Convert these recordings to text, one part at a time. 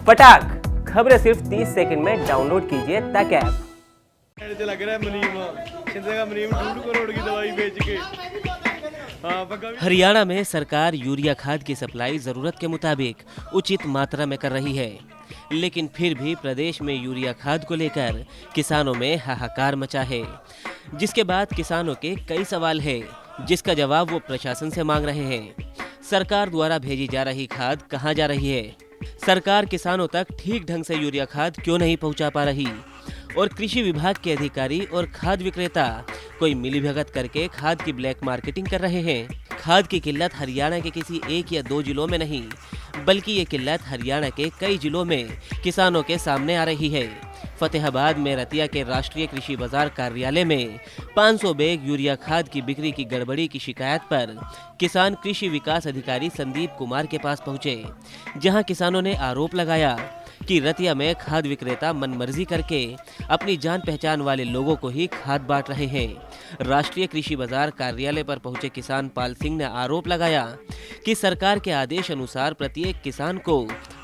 फटाक खबरें सिर्फ 30 सेकंड में डाउनलोड कीजिए तक ऐप। लग रहा है मुनीम 2 करोड़ की दवाई बेच के। हरियाणा में सरकार यूरिया खाद की सप्लाई जरूरत के मुताबिक उचित मात्रा में कर रही है, लेकिन फिर भी प्रदेश में यूरिया खाद को लेकर किसानों में हाहाकार मचा है, जिसके बाद किसानों के कई सवाल हैं, जिसका जवाब वो प्रशासन से मांग रहे हैं। सरकार द्वारा भेजी जा रही खाद कहां जा रही है? सरकार किसानों तक ठीक ढंग से यूरिया खाद क्यों नहीं पहुंचा पा रही? और कृषि विभाग के अधिकारी और खाद विक्रेता कोई मिलीभगत करके खाद की ब्लैक मार्केटिंग कर रहे हैं। खाद की किल्लत हरियाणा के किसी एक या दो जिलों में नहीं, बल्कि ये किल्लत हरियाणा के कई जिलों में किसानों के सामने आ रही है। फतेहाबाद में रतिया के राष्ट्रीय कृषि बाजार कार्यालय में 500 बैग यूरिया खाद की बिक्री की गड़बड़ी की शिकायत पर किसान कृषि विकास अधिकारी संदीप कुमार के पास पहुंचे, जहां किसानों ने आरोप लगाया कि रतिया में खाद विक्रेता मनमर्जी करके अपनी जान पहचान वाले लोगों को ही खाद बांट रहे हैं। राष्ट्रीय कृषि बाजार कार्यालय पर पहुंचे किसान पाल सिंह ने आरोप लगाया कि सरकार के आदेश अनुसार प्रत्येक किसान को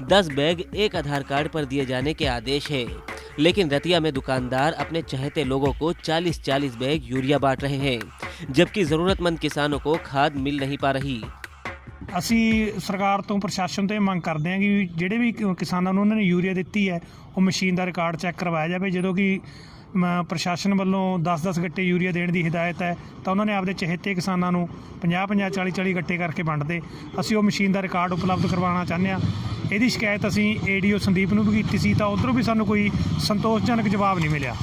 10 बैग एक आधार कार्ड पर दिए जाने के आदेश है, लेकिन रतिया में दुकानदार अपने चहेते लोगों को 40-40 बैग यूरिया बांट रहे हैं, जबकि जरूरतमंद किसानों को खाद मिल नहीं पा रही। ਅਸੀਂ ਸਰਕਾਰ ਤੋਂ ਪ੍ਰਸ਼ਾਸਨ ਤੋਂ ਇਹ ਮੰਗ ਕਰਦੇ ਹਾਂ ਕਿ ਜਿਹੜੇ ਵੀ ਕਿਸਾਨਾਂ ਨੂੰ ਉਹਨਾਂ ਨੇ ਯੂਰੀਆ ਦਿੱਤੀ ਹੈ ਉਹ ਮਸ਼ੀਨ ਦਾ ਰਿਕਾਰਡ ਚੈੱਕ ਕਰਵਾਇਆ ਜਾਵੇ। ਜਦੋਂ ਕਿ ਪ੍ਰਸ਼ਾਸਨ ਵੱਲੋਂ 10-10 ਗੱਟੇ ਯੂਰੀਆ ਦੇਣ ਦੀ ਹਦਾਇਤ ਹੈ ਤਾਂ ਉਹਨਾਂ ਨੇ ਆਪਦੇ ਚਹੇਤੇ ਕਿਸਾਨਾਂ ਨੂੰ 50-50 40-40 ਗੱਟੇ ਕਰਕੇ ਵੰਡਦੇ। ਅਸੀਂ ਉਹ ਮਸ਼ੀਨ ਦਾ ਰਿਕਾਰਡ ਉਪਲਬਧ ਕਰਵਾਉਣਾ ਚਾਹੁੰਦੇ ਹਾਂ। ਇਹਦੀ ਸ਼ਿਕਾਇਤ ਅਸੀਂ ਏਡੀਓ ਸੰਦੀਪ ਨੂੰ ਵੀ ਕੀਤੀ ਸੀ ਤਾਂ ਉੱਧਰੋਂ ਵੀ ਸਾਨੂੰ ਕੋਈ ਸੰਤੋਸ਼ਜਨਕ ਜਵਾਬ ਨਹੀਂ ਮਿਲਿਆ।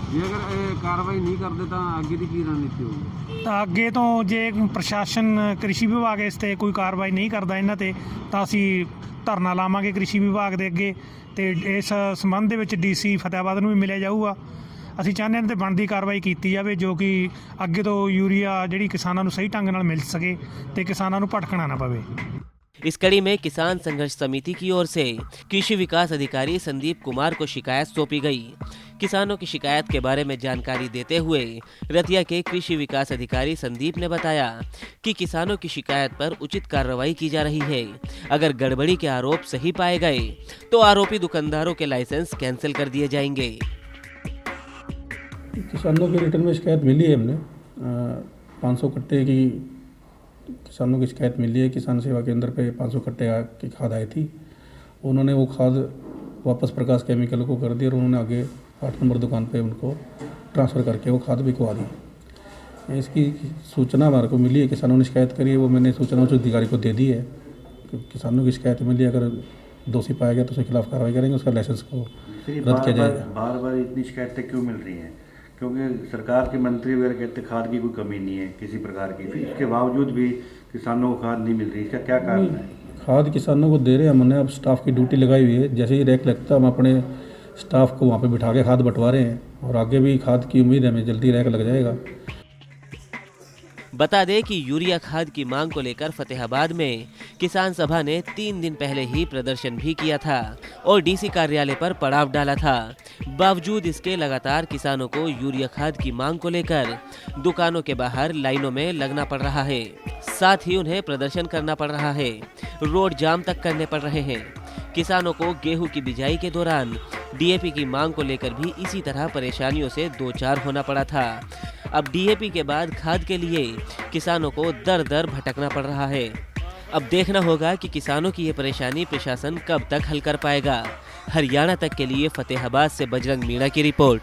ਜੇ ਅਗਰ ਕਾਰਵਾਈ ਨਹੀਂ ਕਰਦੇ ਤਾਂ ਅੱਗੇ ਦੀ ਕੀ ਰਣਨੀਤੀ ਹੋਊਗੀ? ਤਾਂ ਅੱਗੇ ਤੋਂ ਜੇ ਪ੍ਰਸ਼ਾਸਨ ਕ੍ਰਿਸ਼ੀ ਵਿਭਾਗ ਇਸ 'ਤੇ ਕੋਈ ਕਾਰਵਾਈ ਨਹੀਂ ਕਰਦਾ ਇਹਨਾਂ 'ਤੇ ਤਾਂ ਅਸੀਂ ਧਰਨਾ ਲਾਵਾਂਗੇ ਕ੍ਰਿਸ਼ੀ ਵਿਭਾਗ ਦੇ ਅੱਗੇ, ਤੇ ਇਸ ਸੰਬੰਧ ਦੇ ਵਿੱਚ ਡੀਸੀ ਫਤਿਹਾਬਾਦ ਨੂੰ ਵੀ ਮਿਲਿਆ ਜਾਊਗਾ। ਅਸੀਂ ਚਾਹੁੰਦੇ ਹਾਂ ਤੇ ਬਣਦੀ ਕਾਰਵਾਈ ਕੀਤੀ ਜਾਵੇ, ਜੋ ਕਿ ਅੱਗੇ ਤੋਂ ਯੂਰੀਆ ਜਿਹੜੀ ਕਿਸਾਨਾਂ ਨੂੰ ਸਹੀ ਢੰਗ ਨਾਲ ਮਿਲ ਸਕੇ ਤੇ ਕਿਸਾਨਾਂ ਨੂੰ ਭਟਕਣਾ ਨਾ ਪਵੇ। इस कड़ी में किसान संघर्ष समिति की ओर से कृषि विकास अधिकारी संदीप कुमार को शिकायत सौंपी गई। किसानों की शिकायत के बारे में जानकारी देते हुए रतिया के कृषि विकास अधिकारी संदीप ने बताया कि किसानों की शिकायत पर उचित कार्रवाई की जा रही है। अगर गड़बड़ी के आरोप सही पाए गए तो आरोपी दुकानदारों के लाइसेंस कैंसिल कर दिए जाएंगे। किसानों के रिटर्न में शिकायत मिली है, हमने 500 कट्टे की किसानों की शिकायत मिली है। किसान सेवा केंद्र पे 500 कट्टे की खाद आई थी, उन्होंने वो खाद वापस प्रकाश केमिकल को कर दी और उन्होंने आगे 8 नंबर दुकान पे उनको ट्रांसफ़र करके वो खाद बिकवा दी। इसकी सूचना हमारे को मिली है, किसानों ने शिकायत करी है, वो मैंने सूचना उच्च अधिकारी को दे दी है। किसानों की शिकायत मिली, अगर दोषी पाया गया तो उसके खिलाफ कार्रवाई करेंगे, उसका लाइसेंस को रद्द किया जाएगा। बार बार इतनी शिकायतें क्यों मिल रही हैं? क्योंकि सरकार के मंत्री वगैरह कहते खाद की कोई कमी नहीं है किसी प्रकार की, फिर इसके बावजूद भी किसानों को खाद नहीं मिल रही, इसका क्या कारण है? खाद किसानों को दे रहे हैं, हमने अब स्टाफ की ड्यूटी लगाई हुई है। जैसे ही रैक लगता है हम अपने स्टाफ को वहाँ पे बिठा के खाद बंटवा रहे हैं, और आगे भी खाद की उम्मीद है, हमें जल्दी रैक लग जाएगा। बता दें कि यूरिया खाद की मांग को लेकर फतेहाबाद में किसान सभा ने 3 दिन पहले ही प्रदर्शन भी किया था और डीसी कार्यालय पर पड़ाव डाला था। बावजूद इसके लगातार किसानों को यूरिया खाद की मांग को लेकर दुकानों के बाहर लाइनों में लगना पड़ रहा है, साथ ही उन्हें प्रदर्शन करना पड़ रहा है, रोड जाम तक करने पड़ रहे हैं। किसानों को गेहूं की बिजाई के दौरान डीएपी की मांग को लेकर भी इसी तरह परेशानियों से दो चार होना पड़ा था। अब डीएपी के बाद खाद के लिए किसानों को दर दर भटकना पड़ रहा है। अब देखना होगा कि किसानों की ये परेशानी प्रशासन कब तक हल कर पाएगा। हरियाणा तक के लिए फतेहाबाद से बजरंग मीणा की रिपोर्ट।